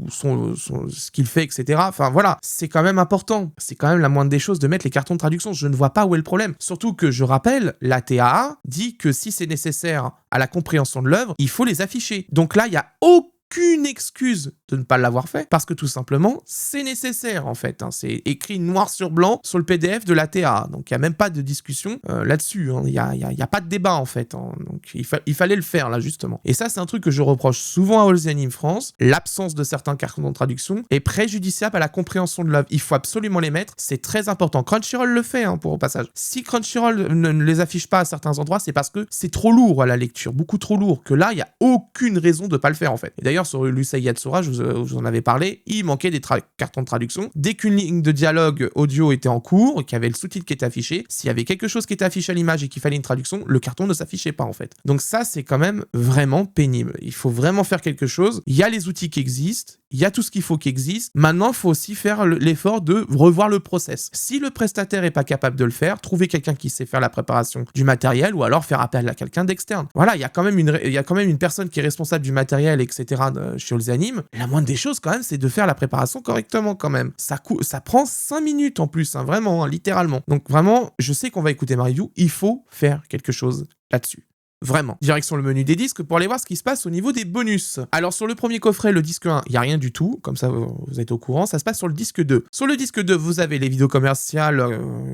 ce qu'il fait, etc. Enfin voilà, c'est quand même important. C'est quand même la moindre des choses de mettre les cartons de traduction. Je ne vois pas où est le problème. Surtout que, je rappelle, la TAA dit que si c'est nécessaire à la compréhension de l'œuvre, il faut les afficher. Donc là, il n'y a aucune excuse de ne pas l'avoir fait, parce que tout simplement, c'est nécessaire en fait. Hein. C'est écrit noir sur blanc sur le PDF de la TA. Donc il n'y a même pas de discussion là-dessus. Hein. Il n'y a pas de débat en fait. Hein. Donc il fallait le faire là justement. Et ça, c'est un truc que je reproche souvent à All the Anime France. L'absence de certains cartons de traduction est préjudiciable à la compréhension de l'œuvre. Il faut absolument les mettre. C'est très important. Crunchyroll le fait, hein, pour au passage. Si Crunchyroll ne les affiche pas à certains endroits, c'est parce que c'est trop lourd à la lecture. Beaucoup trop lourd. Que là, il n'y a aucune raison de ne pas le faire en fait. Et d'ailleurs, sur Lusei Yatsura, je vous en avais parlé, il manquait des cartons de traduction. Dès qu'une ligne de dialogue audio était en cours, qu'il y avait le sous-titre qui était affiché, s'il y avait quelque chose qui était affiché à l'image et qu'il fallait une traduction, le carton ne s'affichait pas en fait. Donc ça, c'est quand même vraiment pénible. Il faut vraiment faire quelque chose. Il y a les outils qui existent, il y a tout ce qu'il faut qui existe. Maintenant, il faut aussi faire l'effort de revoir le process. Si le prestataire n'est pas capable de le faire, trouver quelqu'un qui sait faire la préparation du matériel ou alors faire appel à quelqu'un d'externe. Voilà, il y a quand même une personne qui est responsable du matériel, etc. chez All the Anime. La moindre des choses quand même, c'est de faire la préparation correctement quand même. Ça prend 5 minutes en plus, hein, vraiment, hein, littéralement. Donc vraiment, je sais qu'on va écouter ma review, il faut faire quelque chose là-dessus. Vraiment. Direction le menu des disques pour aller voir ce qui se passe au niveau des bonus. Alors sur le premier coffret, le disque 1, il n'y a rien du tout, comme ça vous êtes au courant, ça se passe sur le disque 2. Sur le disque 2, vous avez les vidéos commerciales,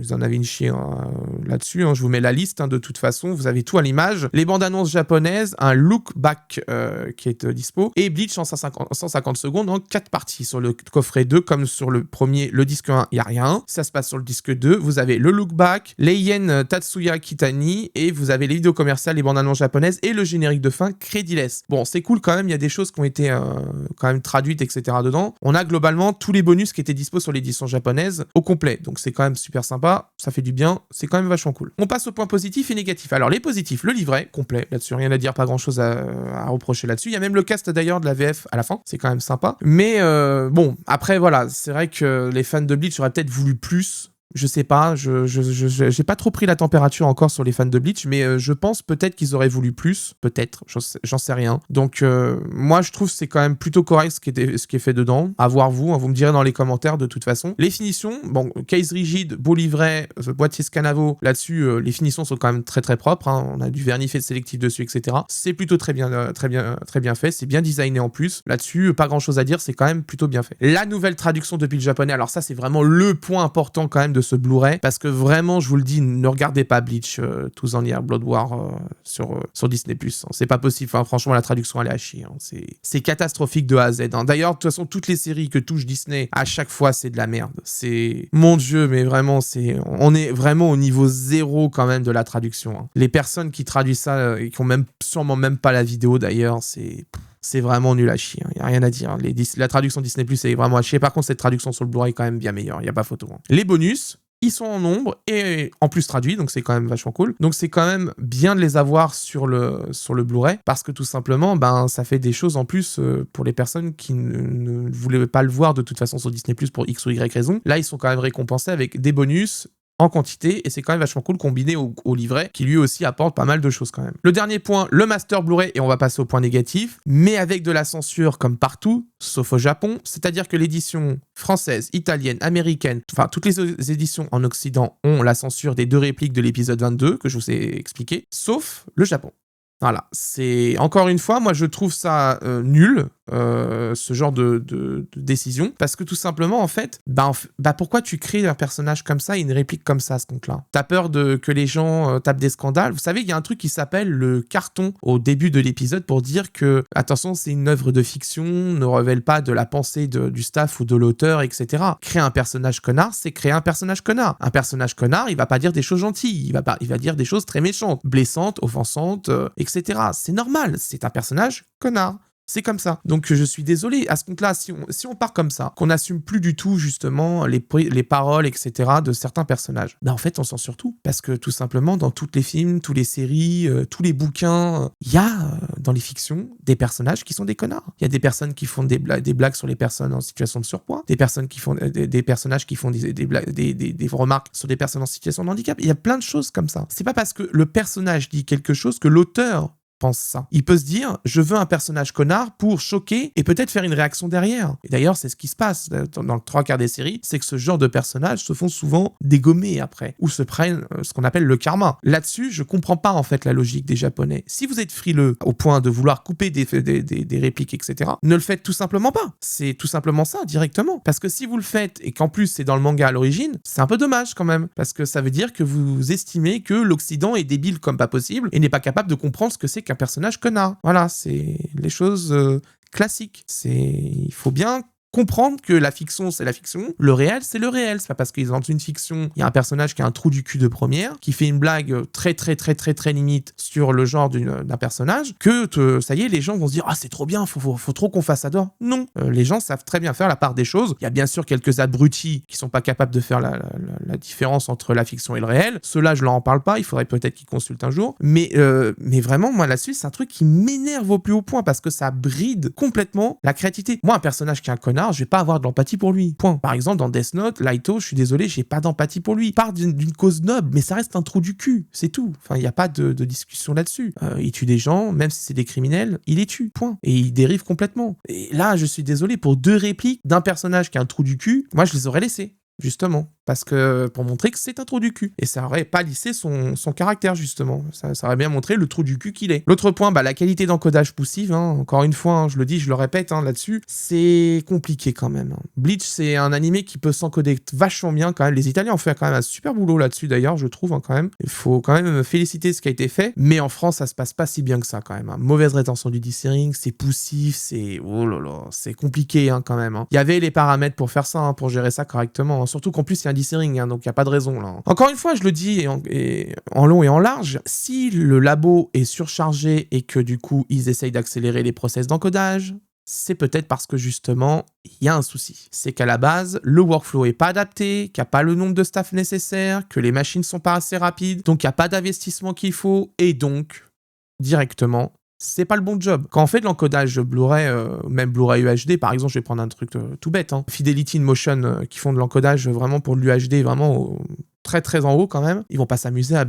vous en avez une chier là-dessus, hein, je vous mets la liste de toute façon, vous avez tout à l'image, les bandes annonces japonaises, un look back qui est dispo, et Bleach en 150 secondes en 4 parties. Sur le coffret 2, comme sur le premier, le disque 1, il n'y a rien, ça se passe sur le disque 2, vous avez le look back, Leien Tatsuya Kitani, et vous avez les vidéos commerciales, les bandes annonce japonaise et le générique de fin crédiless. Bon, c'est cool quand même, il y a des choses qui ont été quand même traduites, etc. dedans. On a globalement tous les bonus qui étaient dispo sur l'édition japonaise au complet, donc c'est quand même super sympa, ça fait du bien, c'est quand même vachement cool. On passe aux points positifs et négatifs. Alors les positifs, le livret complet, là-dessus rien à dire, pas grand-chose à reprocher là-dessus. Il y a même le cast d'ailleurs de la VF à la fin, c'est quand même sympa. Mais bon, après voilà, c'est vrai que les fans de Bleach auraient peut-être voulu plus. Je sais pas, j'ai pas trop pris la température encore sur les fans de Bleach, mais je pense peut-être qu'ils auraient voulu plus, peut-être, j'en sais rien. Donc moi je trouve que c'est quand même plutôt correct ce qui est fait dedans. À voir vous, hein, vous me direz dans les commentaires de toute façon. Les finitions, bon, case rigide, beau livret, boîtier Scanavo, là-dessus les finitions sont quand même très très propres, hein. On a du vernis fait sélectif dessus, etc. C'est plutôt très bien fait, c'est bien designé en plus. Là-dessus, pas grand-chose à dire, c'est quand même plutôt bien fait. La nouvelle traduction depuis le japonais, alors ça c'est vraiment le point important quand même de ce Blu-ray, parce que vraiment, je vous le dis, ne regardez pas Bleach, Tous en Year Blood War sur Disney+. Hein. C'est pas possible, enfin, franchement, la traduction, elle est à chier. Hein. C'est catastrophique de A à Z. Hein. D'ailleurs, de toute façon, toutes les séries que touche Disney, à chaque fois, c'est de la merde. C'est... Mon Dieu, mais vraiment, on est vraiment au niveau zéro quand même de la traduction. Hein. Les personnes qui traduisent ça, et qui ont sûrement même pas la vidéo d'ailleurs, c'est vraiment nul à chier, il n'y a rien à dire. La traduction Disney+, est vraiment à chier. Par contre, cette traduction sur le Blu-ray est quand même bien meilleure, il n'y a pas photo. Hein. Les bonus, ils sont en nombre et en plus traduits, donc c'est quand même vachement cool. Donc c'est quand même bien de les avoir sur le Blu-ray, parce que tout simplement, ça fait des choses en plus pour les personnes qui ne voulaient pas le voir de toute façon sur Disney+, pour X ou Y raison. Là, ils sont quand même récompensés avec des bonus en quantité, et c'est quand même vachement cool combiné au livret, qui lui aussi apporte pas mal de choses quand même. Le dernier point, le master Blu-ray, et on va passer au point négatif, mais avec de la censure comme partout, sauf au Japon, c'est-à-dire que l'édition française, italienne, américaine, enfin toutes les éditions en Occident ont la censure des 2 répliques de l'épisode 22, que je vous ai expliqué, sauf le Japon. Voilà, c'est encore une fois, moi je trouve ça nul, ce genre de décision, parce que tout simplement en fait, pourquoi tu crées un personnage comme ça et une réplique comme ça à ce compte-là? T'as peur que les gens tapent des scandales? Vous savez, il y a un truc qui s'appelle le carton au début de l'épisode pour dire que, attention, c'est une œuvre de fiction, ne révèle pas de la pensée du staff ou de l'auteur, etc. Créer un personnage connard, c'est créer un personnage connard. Un personnage connard, il va pas dire des choses gentilles, il va dire des choses très méchantes, blessantes, offensantes, etc. C'est normal, c'est un personnage connard. C'est comme ça. Donc je suis désolé, à ce compte-là, si on part comme ça, qu'on n'assume plus du tout justement les paroles, etc. de certains personnages, en fait on censure tout. Parce que tout simplement, dans tous les films, toutes les séries, tous les bouquins, il y a dans les fictions des personnages qui sont des connards. Il y a des personnes qui font des blagues sur les personnes en situation de surpoids, des personnes qui font des personnages qui font des remarques sur des personnes en situation de handicap. Il y a plein de choses comme ça. C'est pas parce que le personnage dit quelque chose que l'auteur pense ça. Il peut se dire, je veux un personnage connard pour choquer et peut-être faire une réaction derrière. Et d'ailleurs, c'est ce qui se passe dans le 3/4 des séries, c'est que ce genre de personnages se font souvent dégommer après, ou se prennent ce qu'on appelle le karma. Là-dessus, je comprends pas en fait la logique des Japonais. Si vous êtes frileux au point de vouloir couper des répliques, etc., ne le faites tout simplement pas. C'est tout simplement ça, directement. Parce que si vous le faites, et qu'en plus c'est dans le manga à l'origine, c'est un peu dommage quand même, parce que ça veut dire que vous estimez que l'Occident est débile comme pas possible, et n'est pas capable de comprendre ce que c'est qu'un personnage connard. Voilà, c'est les choses classiques. Il faut bien comprendre que la fiction, c'est la fiction, le réel, c'est le réel. C'est pas parce qu'ils ont une fiction, il y a un personnage qui a un trou du cul de première, qui fait une blague très limite sur le genre d'un personnage, que ça y est, les gens vont se dire « Ah, c'est trop bien, faut trop qu'on fasse ça d'or. » Non, les gens savent très bien faire la part des choses. Il y a bien sûr quelques abrutis qui sont pas capables de faire la différence entre la fiction et le réel. Ceux-là, je leur en parle pas, il faudrait peut-être qu'ils consultent un jour. Mais vraiment, moi, là-dessus, c'est un truc qui m'énerve au plus haut point, parce que ça bride complètement la créativité. Moi, un personnage qui est un connard, je vais pas avoir de l'empathie pour lui. Point. Par exemple, dans Death Note, Laito, je suis désolé, j'ai pas d'empathie pour lui. Il part d'une cause noble, mais ça reste un trou du cul. C'est tout. Enfin, il n'y a pas de discussion là-dessus. Il tue des gens, même si c'est des criminels, il les tue. Point. Et il dérive complètement. Et là, je suis désolé, pour 2 répliques d'un personnage qui a un trou du cul, moi, je les aurais laissées. Justement, parce que pour montrer que c'est un trou du cul. Et ça aurait pas lissé son caractère, justement. Ça aurait bien montré le trou du cul qu'il est. L'autre point, la qualité d'encodage poussive, encore une fois, je le dis, je le répète, là-dessus, c'est compliqué quand même. Bleach, c'est un animé qui peut s'encoder vachement bien quand même. Les Italiens ont fait quand même un super boulot là-dessus, d'ailleurs, je trouve, quand même. Il faut quand même féliciter ce qui a été fait, mais en France, ça se passe pas si bien que ça, quand même. Mauvaise rétention du dithering, c'est poussif, c'est... Oh là là, c'est compliqué, quand même. Il y avait les paramètres pour faire ça, pour gérer ça correctement. Surtout qu'en plus, il y a un dithering, donc il n'y a pas de raison, là. Encore une fois, je le dis en long et en large, si le labo est surchargé et que du coup, ils essayent d'accélérer les process d'encodage, c'est peut-être parce que justement, il y a un souci. C'est qu'à la base, le workflow est pas adapté, qu'il n'y a pas le nombre de staff nécessaire, que les machines sont pas assez rapides, donc il n'y a pas d'investissement qu'il faut, et donc, directement, c'est pas le bon job. Quand on fait de l'encodage Blu-ray, même Blu-ray UHD, par exemple, je vais prendre un truc tout bête, Fidelity InMotion, qui font de l'encodage vraiment pour l'UHD, vraiment très en haut quand même, ils vont pas s'amuser à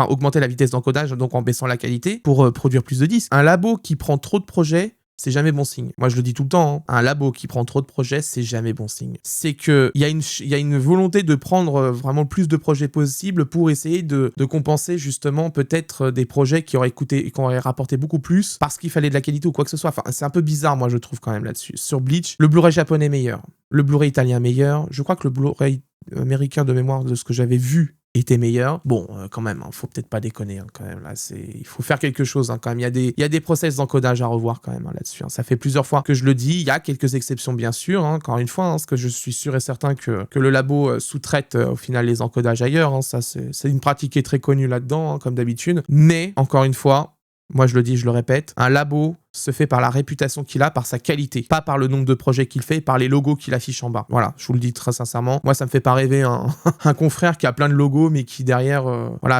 augmenter la vitesse d'encodage, donc en baissant la qualité, pour produire plus de disques. Un labo qui prend trop de projets, c'est jamais bon signe. Moi, je le dis tout le temps, un labo qui prend trop de projets, c'est jamais bon signe. C'est qu'il y a une volonté de prendre vraiment le plus de projets possible pour essayer de compenser justement peut-être des projets qui auraient rapporté beaucoup plus parce qu'il fallait de la qualité ou quoi que ce soit. Enfin, c'est un peu bizarre, moi, je trouve quand même là-dessus. Sur Bleach, le Blu-ray japonais meilleur, le Blu-ray italien meilleur. Je crois que le Blu-ray américain, de mémoire de ce que j'avais vu, était meilleur. Bon, quand même, faut peut-être pas déconner, quand même, là, il faut faire quelque chose, quand même. Il y a des process d'encodage à revoir, quand même, là-dessus. Ça fait plusieurs fois que je le dis, il y a quelques exceptions, bien sûr, encore une fois, parce que je suis sûr et certain que le labo sous-traite, au final, les encodages ailleurs, ça, c'est une pratique qui est très connue là-dedans, comme d'habitude, mais, encore une fois, moi je le dis, je le répète, un labo se fait par la réputation qu'il a, par sa qualité, pas par le nombre de projets qu'il fait, par les logos qu'il affiche en bas. Voilà, je vous le dis très sincèrement. Moi, ça me fait pas rêver un confrère qui a plein de logos, mais qui derrière,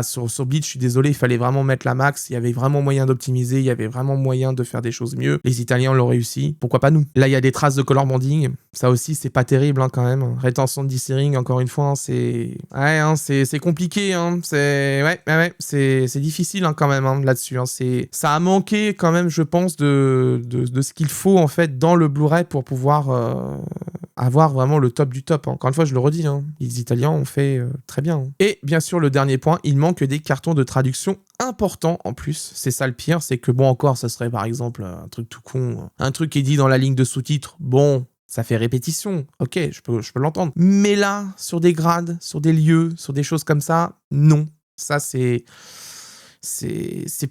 sur Bleach, je suis désolé, il fallait vraiment mettre la max, il y avait vraiment moyen d'optimiser, il y avait vraiment moyen de faire des choses mieux. Les Italiens l'ont réussi, pourquoi pas nous? Là, il y a des traces de color banding, ça aussi, c'est pas terrible, quand même. Rétention de dithering, encore une fois, c'est compliqué, c'est difficile, quand même, là-dessus. Ça a manqué, quand même, je pense, de ce qu'il faut en fait dans le Blu-ray pour pouvoir avoir vraiment le top du top. Encore une fois, je le redis, les Italiens ont fait très bien. Et bien sûr, le dernier point, il manque des cartons de traduction importants en plus. C'est ça le pire, c'est que bon, encore, ça serait par exemple un truc tout con, un truc qui est dit dans la ligne de sous-titres, bon, ça fait répétition, ok, je peux l'entendre. Mais là, sur des grades, sur des lieux, sur des choses comme ça, non. Ça, c'est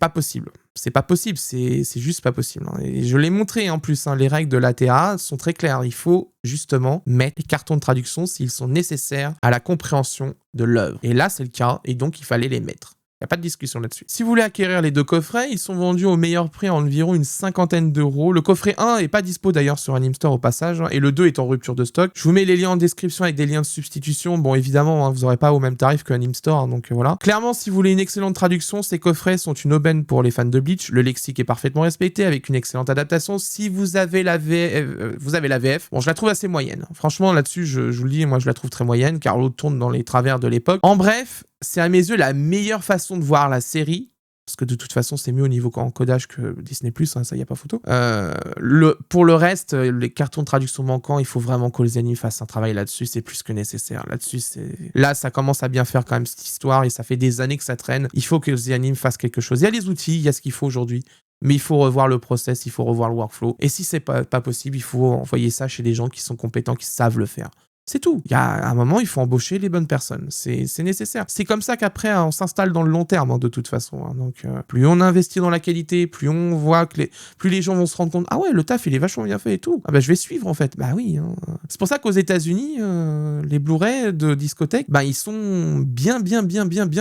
pas possible. C'est pas possible, c'est juste pas possible. Et je l'ai montré en plus, les règles de l'ATA sont très claires. Il faut justement mettre les cartons de traduction s'ils sont nécessaires à la compréhension de l'œuvre. Et là, c'est le cas, et donc il fallait les mettre. Il n'y a pas de discussion là-dessus. Si vous voulez acquérir les 2 coffrets, ils sont vendus au meilleur prix à environ une 50aine d'euros. Le coffret 1 est pas dispo d'ailleurs sur Animstore au passage, et le 2 est en rupture de stock. Je vous mets les liens en description avec des liens de substitution. Bon, évidemment, vous n'aurez pas au même tarif que Animstore, donc voilà. Clairement, si vous voulez une excellente traduction, ces coffrets sont une aubaine pour les fans de Bleach. Le lexique est parfaitement respecté avec une excellente adaptation. Si vous avez la VF, bon, je la trouve assez moyenne. Franchement, là-dessus, je vous le dis, moi je la trouve très moyenne, car l'autre tourne dans les travers de l'époque. En bref, c'est à mes yeux la meilleure façon de voir la série parce que de toute façon, c'est mieux au niveau encodage que Disney+, hein, ça y a pas photo. Pour le reste, les cartons de traduction manquants, il faut vraiment qu'Olzani fasse un travail là-dessus, c'est plus que nécessaire. Là, ça commence à bien faire quand même cette histoire, et ça fait des années que ça traîne. Il faut que Olzani fasse quelque chose. Il y a les outils, il y a ce qu'il faut aujourd'hui. Mais il faut revoir le process, il faut revoir le workflow. Et si c'est pas possible, il faut envoyer ça chez des gens qui sont compétents, qui savent le faire. C'est tout. Il y a un moment, il faut embaucher les bonnes personnes. C'est nécessaire. C'est comme ça qu'après, on s'installe dans le long terme, hein, de toute façon. Hein. Donc, plus on investit dans la qualité, plus on voit que plus les gens vont se rendre compte, ah ouais, le taf, il est vachement bien fait et tout. Ah bah, je vais suivre, en fait. Bah oui. Hein. C'est pour ça qu'aux États-Unis, les Blu-ray de discothèque, bah, ils sont bien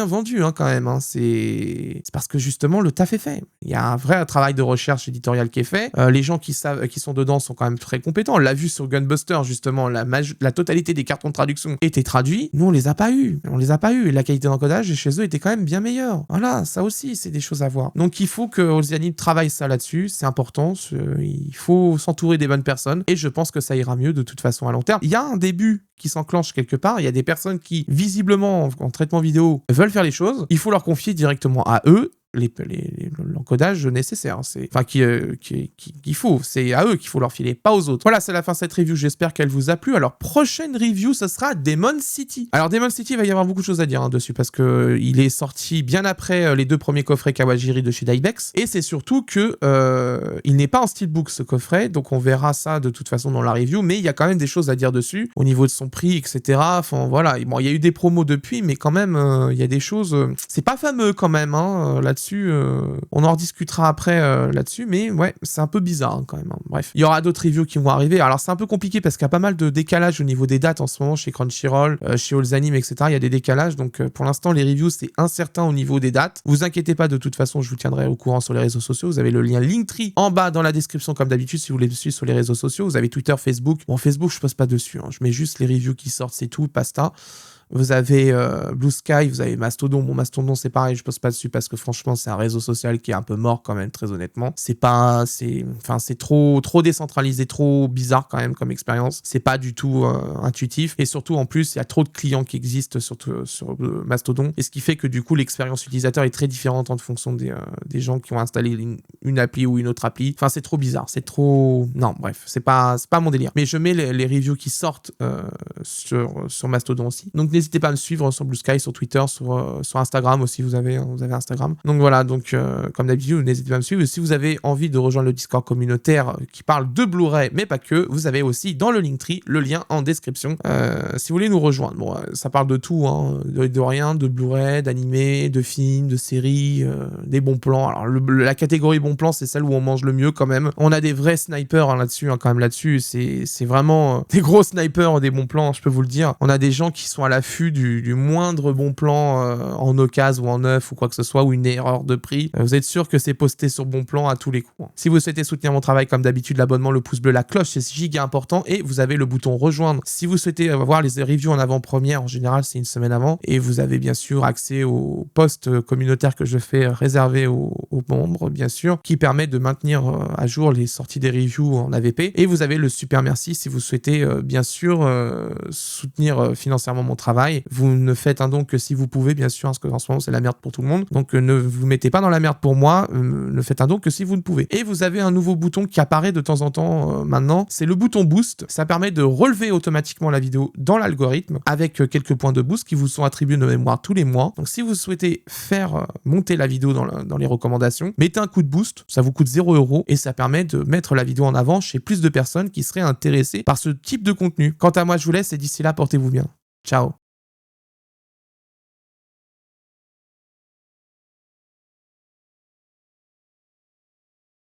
vendus, hein, quand même. Hein. C'est parce que justement, le taf est fait. Il y a un vrai travail de recherche éditoriale qui est fait. Les gens qui sont dedans sont quand même très compétents. On l'a vu sur Gunbuster, justement, la totalité des cartons de traduction étaient traduits. Nous, on les a pas eu. Et la qualité d'encodage chez eux était quand même bien meilleure. Voilà, ça aussi, c'est des choses à voir. Donc, il faut que Olzani travaille ça là-dessus. C'est important. Il faut s'entourer des bonnes personnes. Et je pense que ça ira mieux de toute façon à long terme. Il y a un début qui s'enclenche quelque part. Il y a des personnes qui, visiblement, en traitement vidéo, veulent faire les choses. Il faut leur confier directement à eux l'encodage nécessaire. Qu'il faut. C'est à eux qu'il faut leur filer, pas aux autres. Voilà, c'est la fin de cette review. J'espère qu'elle vous a plu. Alors, prochaine review, ce sera Demon City. Alors, Demon City, il va y avoir beaucoup de choses à dire dessus parce que il est sorti bien après les 2 premiers coffrets Kawajiri de chez Daibex. Et c'est surtout que il n'est pas en steelbook, ce coffret. Donc, on verra ça de toute façon dans la review. Mais il y a quand même des choses à dire dessus au niveau de son prix, etc. Enfin, voilà. Bon, il y a eu des promos depuis, mais quand même, il y a des choses. C'est pas fameux quand même, hein, là-dessus. On en rediscutera après là-dessus, mais ouais, c'est un peu bizarre hein, quand même. Hein. Bref, il y aura d'autres reviews qui vont arriver. Alors c'est un peu compliqué parce qu'il y a pas mal de décalage au niveau des dates en ce moment chez Crunchyroll, chez Allzanim, etc. Il y a des décalages, donc pour l'instant les reviews c'est incertain au niveau des dates. Vous inquiétez pas, de toute façon je vous tiendrai au courant sur les réseaux sociaux. Vous avez le lien Linktree en bas dans la description comme d'habitude si vous voulez me suivre sur les réseaux sociaux. Vous avez Twitter, Facebook. Bon, Facebook je poste pas dessus, hein. Je mets juste les reviews qui sortent, c'est tout, pasta. Vous avez Blue Sky, vous avez Mastodon. Bon, Mastodon, c'est pareil, je poste pas dessus parce que franchement, c'est un réseau social qui est un peu mort quand même, très honnêtement. C'est trop décentralisé, trop bizarre quand même comme expérience. C'est pas du tout intuitif. Et surtout, en plus, il y a trop de clients qui existent sur Mastodon. Et ce qui fait que du coup, l'expérience utilisateur est très différente en fonction des gens qui ont installé une appli ou une autre appli. Enfin, c'est trop bizarre. C'est trop... Non, bref, c'est pas mon délire. Mais je mets les reviews qui sortent sur Mastodon aussi. Donc, n'hésitez pas à me suivre sur Blue Sky, sur Twitter, sur Instagram aussi, vous avez Instagram. Donc voilà, comme d'habitude, n'hésitez pas à me suivre. Et si vous avez envie de rejoindre le Discord communautaire qui parle de Blu-ray, mais pas que, vous avez aussi dans le Linktree le lien en description si vous voulez nous rejoindre. Bon, ça parle de tout, hein, de rien, de Blu-ray, d'animé, de films, de séries, des bons plans. Alors la catégorie bons plans, c'est celle où on mange le mieux quand même. On a des vrais snipers là-dessus, quand même là-dessus. C'est vraiment des gros snipers, des bons plans, je peux vous le dire. On a des gens qui sont à l'affût du moindre bon plan en occasion ou en neuf ou quoi que ce soit, ou une erreur de prix. Vous êtes sûr que c'est posté sur bon plan à tous les coups. Si vous souhaitez soutenir mon travail, comme d'habitude, l'abonnement, le pouce bleu, la cloche, c'est giga important. Et vous avez le bouton rejoindre. Si vous souhaitez voir les reviews en avant-première, en général, c'est une semaine avant. Et vous avez bien sûr accès aux posts communautaires que je fais réservés aux membres, bien sûr, qui permet de maintenir à jour les sorties des reviews en AVP. Et vous avez le super merci si vous souhaitez, bien sûr, soutenir financièrement mon travail. Vous ne faites un don que si vous pouvez, bien sûr, parce que en ce moment c'est la merde pour tout le monde. Donc ne vous mettez pas dans la merde pour moi, ne faites un don que si vous ne pouvez. Et vous avez un nouveau bouton qui apparaît de temps en temps maintenant, c'est le bouton boost. Ça permet de relever automatiquement la vidéo dans l'algorithme avec quelques points de boost qui vous sont attribués de mémoire tous les mois. Donc si vous souhaitez faire monter la vidéo dans les recommandations, mettez un coup de boost, ça vous coûte 0€ et ça permet de mettre la vidéo en avant chez plus de personnes qui seraient intéressées par ce type de contenu. Quant à moi, je vous laisse et d'ici là, portez-vous bien. Ciao.